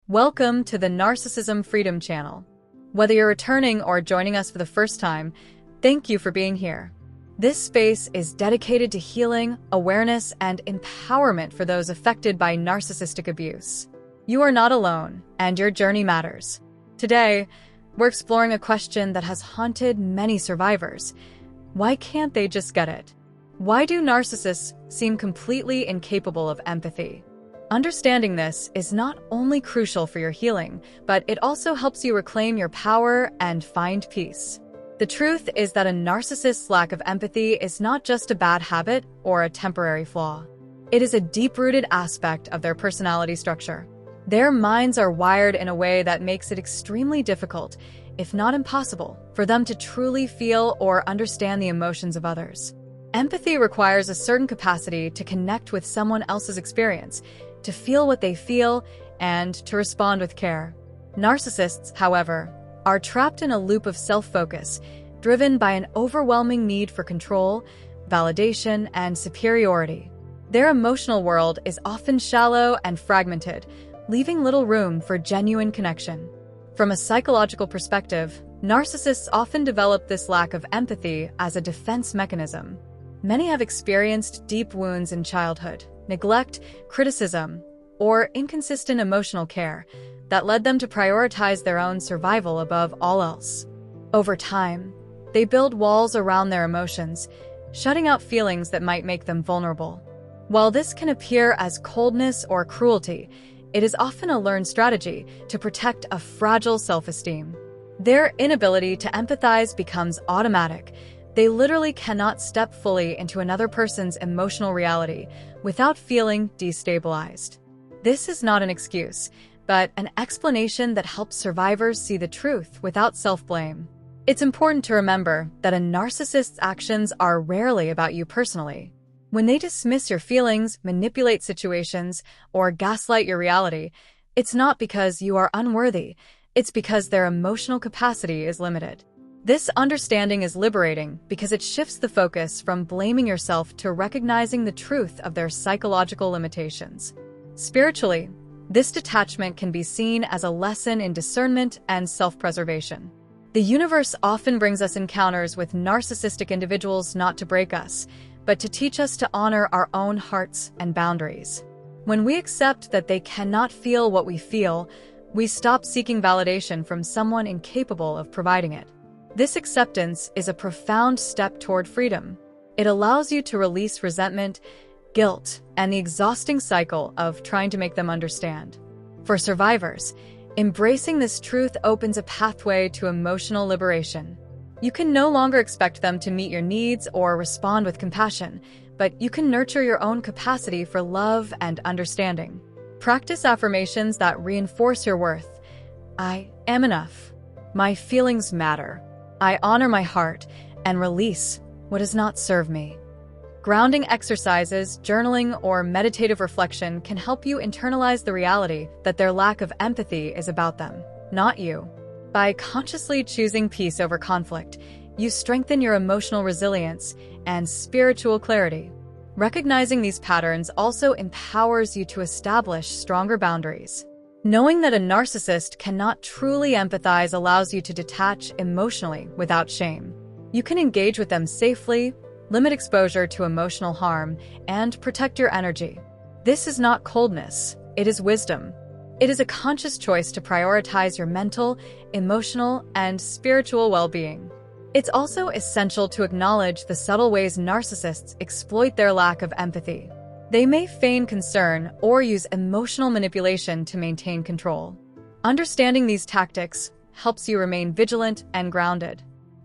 Welcome to the Narcissism Freedom Channel. Whether you're returning or joining us for the first time, thank you for being here. This space is dedicated to healing, awareness, and empowerment for those affected by narcissistic abuse. You are not alone, and your journey matters. Today, we're exploring a question that has haunted many survivors. Why can't they just get it? Why do narcissists seem completely incapable of empathy? Understanding this is not only crucial for your healing, but it also helps you reclaim your power and find peace. The truth is that a narcissist's lack of empathy is not just a bad habit or a temporary flaw. It is a deep-rooted aspect of their personality structure. Their minds are wired in a way that makes it extremely difficult, if not impossible, for them to truly feel or understand the emotions of others. Empathy requires a certain capacity to connect with someone else's experience, to feel what they feel, and to respond with care. Narcissists, however, are trapped in a loop of self-focus, driven by an overwhelming need for control, validation, and superiority. Their emotional world is often shallow and fragmented, leaving little room for genuine connection. From a psychological perspective, narcissists often develop this lack of empathy as a defense mechanism. Many have experienced deep wounds in childhood, neglect, criticism, or inconsistent emotional care that led them to prioritize their own survival above all else. Over time, they build walls around their emotions, shutting out feelings that might make them vulnerable. While this can appear as coldness or cruelty, it is often a learned strategy to protect a fragile self-esteem. Their inability to empathize becomes automatic. They literally cannot step fully into another person's emotional reality without feeling destabilized. This is not an excuse, but an explanation that helps survivors see the truth without self-blame. It's important to remember that a narcissist's actions are rarely about you personally. When they dismiss your feelings, manipulate situations, or gaslight your reality, it's not because you are unworthy, it's because their emotional capacity is limited. This understanding is liberating because it shifts the focus from blaming yourself to recognizing the truth of their psychological limitations. Spiritually, this detachment can be seen as a lesson in discernment and self-preservation. The universe often brings us encounters with narcissistic individuals not to break us, but to teach us to honor our own hearts and boundaries. When we accept that they cannot feel what we feel, we stop seeking validation from someone incapable of providing it. This acceptance is a profound step toward freedom. It allows you to release resentment, guilt, and the exhausting cycle of trying to make them understand. For survivors, embracing this truth opens a pathway to emotional liberation. You can no longer expect them to meet your needs or respond with compassion, but you can nurture your own capacity for love and understanding. Practice affirmations that reinforce your worth. I am enough. My feelings matter. I honor my heart and release what does not serve me. Grounding exercises, journaling, or meditative reflection can help you internalize the reality that their lack of empathy is about them, not you. By consciously choosing peace over conflict, you strengthen your emotional resilience and spiritual clarity. Recognizing these patterns also empowers you to establish stronger boundaries. Knowing that a narcissist cannot truly empathize allows you to detach emotionally without shame. You can engage with them safely, limit exposure to emotional harm, and protect your energy. This is not coldness, it is wisdom. It is a conscious choice to prioritize your mental, emotional, and spiritual well-being. It's also essential to acknowledge the subtle ways narcissists exploit their lack of empathy. They may feign concern or use emotional manipulation to maintain control. Understanding these tactics helps you remain vigilant and grounded.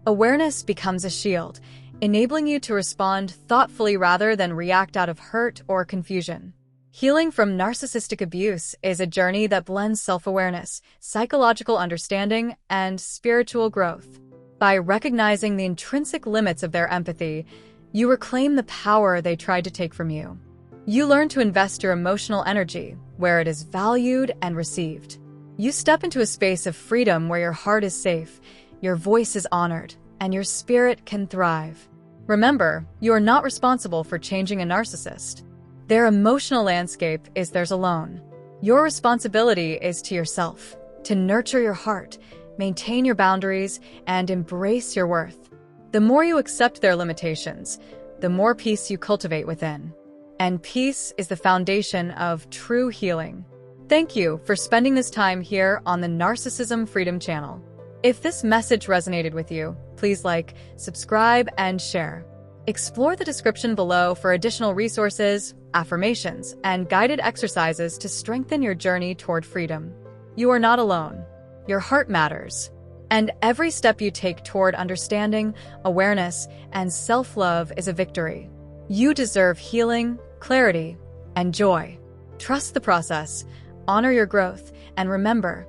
Awareness becomes a shield, enabling you to respond thoughtfully rather than react out of hurt or confusion. Healing from narcissistic abuse is a journey that blends self-awareness, psychological understanding, and spiritual growth. By recognizing the intrinsic limits of their empathy, you reclaim the power they tried to take from you. You learn to invest your emotional energy where it is valued and received. You step into a space of freedom where your heart is safe, your voice is honored, and your spirit can thrive. Remember, you are not responsible for changing a narcissist. Their emotional landscape is theirs alone. Your responsibility is to yourself, to nurture your heart, maintain your boundaries, and embrace your worth. The more you accept their limitations, the more peace you cultivate within. And peace is the foundation of true healing. Thank you for spending this time here on the Narcissism Freedom Channel. If this message resonated with you, please like, subscribe, and share. Explore the description below for additional resources, affirmations, and guided exercises to strengthen your journey toward freedom. You are not alone. Your heart matters. And every step you take toward understanding, awareness, and self-love is a victory. You deserve healing, clarity, and joy. Trust the process, honor your growth, and remember,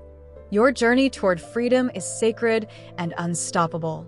your journey toward freedom is sacred and unstoppable.